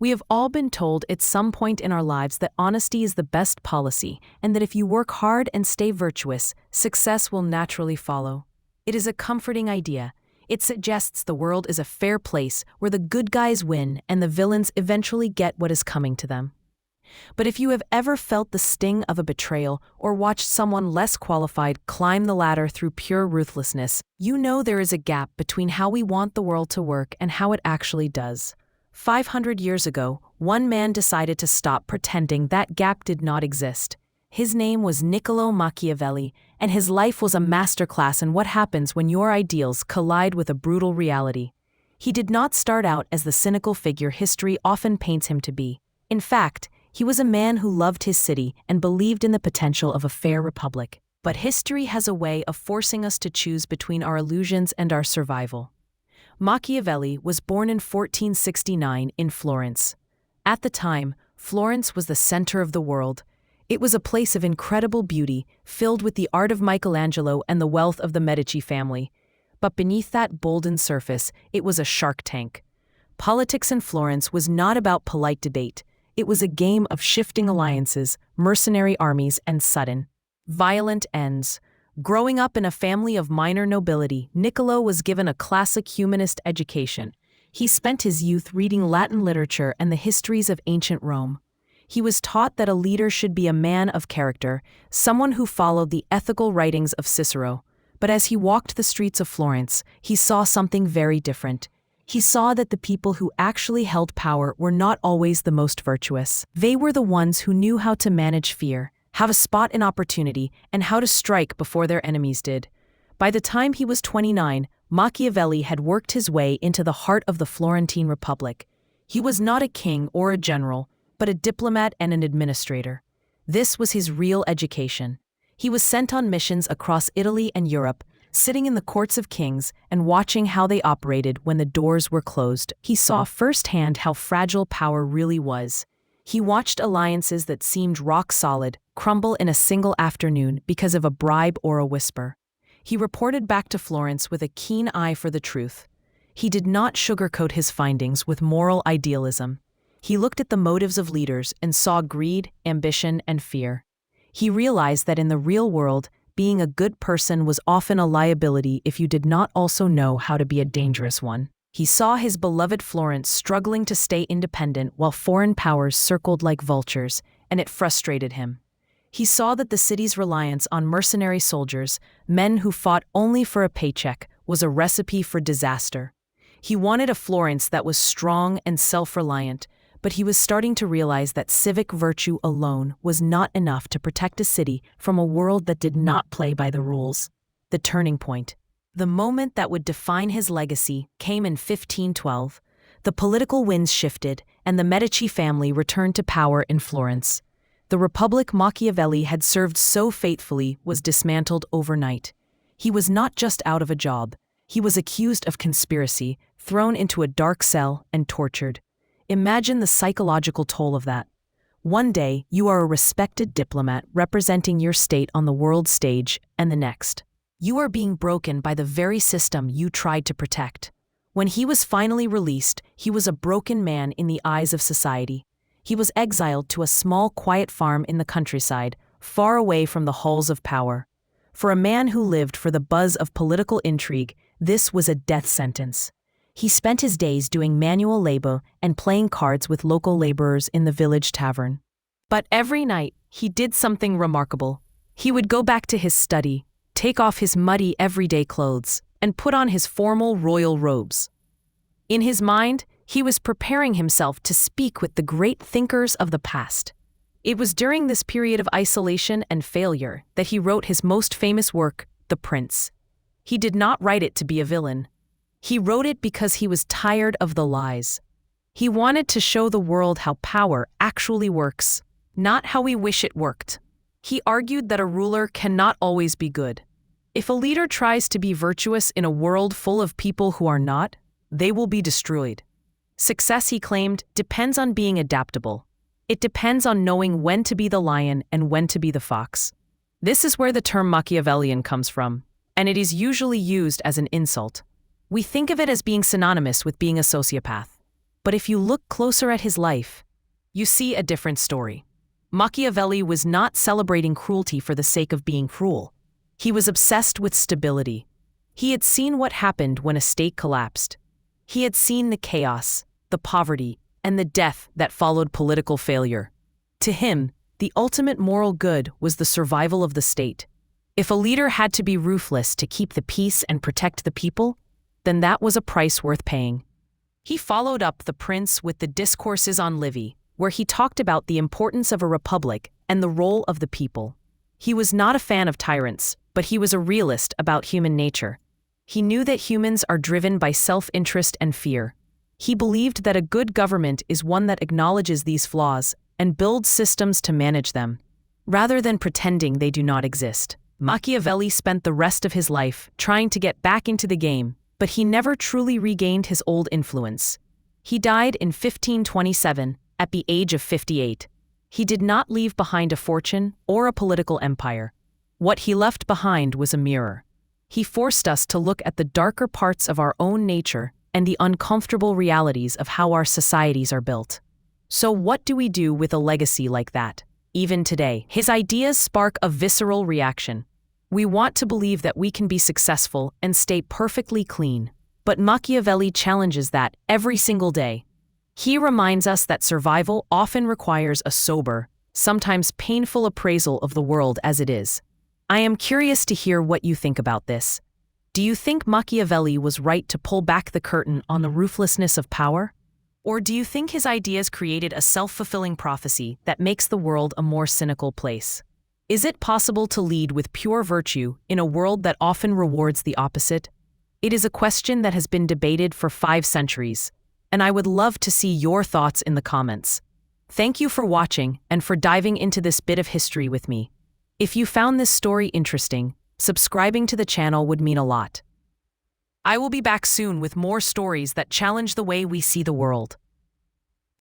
We have all been told at some point in our lives that honesty is the best policy, and that if you work hard and stay virtuous, success will naturally follow. It is a comforting idea. It suggests the world is a fair place where the good guys win and the villains eventually get what is coming to them. But if you have ever felt the sting of a betrayal or watched someone less qualified climb the ladder through pure ruthlessness, you know there is a gap between how we want the world to work and how it actually does. 500 years ago, one man decided to stop pretending that gap did not exist. His name was Niccolò Machiavelli, and his life was a masterclass in what happens when your ideals collide with a brutal reality. He did not start out as the cynical figure history often paints him to be. In fact, he was a man who loved his city and believed in the potential of a fair republic. But history has a way of forcing us to choose between our illusions and our survival. Machiavelli was born in 1469 in Florence. At the time, Florence was the center of the world. It was a place of incredible beauty, filled with the art of Michelangelo and the wealth of the Medici family. But beneath that golden surface, it was a shark tank. Politics in Florence was not about polite debate. It was a game of shifting alliances, mercenary armies, and sudden, violent ends. Growing up in a family of minor nobility, Niccolò was given a classic humanist education. He spent his youth reading Latin literature and the histories of ancient Rome. He was taught that a leader should be a man of character, someone who followed the ethical writings of Cicero. But as he walked the streets of Florence, he saw something very different. He saw that the people who actually held power were not always the most virtuous. They were the ones who knew how to manage fear, how to spot an opportunity, and how to strike before their enemies did. By the time he was 29, Machiavelli had worked his way into the heart of the Florentine Republic. He was not a king or a general, but a diplomat and an administrator. This was his real education. He was sent on missions across Italy and Europe, sitting in the courts of kings and watching how they operated when the doors were closed. He saw firsthand how fragile power really was. He watched alliances that seemed rock solid crumble in a single afternoon because of a bribe or a whisper. He reported back to Florence with a keen eye for the truth. He did not sugarcoat his findings with moral idealism. He looked at the motives of leaders and saw greed, ambition, and fear. He realized that in the real world, being a good person was often a liability if you did not also know how to be a dangerous one. He saw his beloved Florence struggling to stay independent while foreign powers circled like vultures, and it frustrated him. He saw that the city's reliance on mercenary soldiers, men who fought only for a paycheck, was a recipe for disaster. He wanted a Florence that was strong and self-reliant, but he was starting to realize that civic virtue alone was not enough to protect a city from a world that did not play by the rules. The turning point. The moment that would define his legacy came in 1512. The political winds shifted, and the Medici family returned to power in Florence. The republic Machiavelli had served so faithfully was dismantled overnight. He was not just out of a job. He was accused of conspiracy, thrown into a dark cell, and tortured. Imagine the psychological toll of that. One day, you are a respected diplomat representing your state on the world stage, and the next, you are being broken by the very system you tried to protect. When he was finally released, he was a broken man in the eyes of society. He was exiled to a small, quiet farm in the countryside, far away from the halls of power. For a man who lived for the buzz of political intrigue, this was a death sentence. He spent his days doing manual labor and playing cards with local laborers in the village tavern. But every night, he did something remarkable. He would go back to his study, take off his muddy everyday clothes, and put on his formal royal robes. In his mind, he was preparing himself to speak with the great thinkers of the past. It was during this period of isolation and failure that he wrote his most famous work, The Prince. He did not write it to be a villain. He wrote it because he was tired of the lies. He wanted to show the world how power actually works, not how we wish it worked. He argued that a ruler cannot always be good. If a leader tries to be virtuous in a world full of people who are not, they will be destroyed. Success, he claimed, depends on being adaptable. It depends on knowing when to be the lion and when to be the fox. This is where the term Machiavellian comes from, and it is usually used as an insult. We think of it as being synonymous with being a sociopath. But if you look closer at his life, you see a different story. Machiavelli was not celebrating cruelty for the sake of being cruel. He was obsessed with stability. He had seen what happened when a state collapsed. He had seen the chaos, the poverty, and the death that followed political failure. To him, the ultimate moral good was the survival of the state. If a leader had to be ruthless to keep the peace and protect the people, then that was a price worth paying. He followed up The Prince with the Discourses on Livy, where he talked about the importance of a republic and the role of the people. He was not a fan of tyrants, but he was a realist about human nature. He knew that humans are driven by self-interest and fear. He believed that a good government is one that acknowledges these flaws and builds systems to manage them, rather than pretending they do not exist. Machiavelli spent the rest of his life trying to get back into the game, but he never truly regained his old influence. He died in 1527, at the age of 58. He did not leave behind a fortune or a political empire. What he left behind was a mirror. He forced us to look at the darker parts of our own nature and the uncomfortable realities of how our societies are built. So what do we do with a legacy like that? Even today, his ideas spark a visceral reaction. We want to believe that we can be successful and stay perfectly clean, but Machiavelli challenges that every single day. He reminds us that survival often requires a sober, sometimes painful appraisal of the world as it is. I am curious to hear what you think about this. Do you think Machiavelli was right to pull back the curtain on the ruthlessness of power? Or do you think his ideas created a self-fulfilling prophecy that makes the world a more cynical place? Is it possible to lead with pure virtue in a world that often rewards the opposite? It is a question that has been debated for 5 centuries, and I would love to see your thoughts in the comments. Thank you for watching and for diving into this bit of history with me. If you found this story interesting, subscribing to the channel would mean a lot. I will be back soon with more stories that challenge the way we see the world.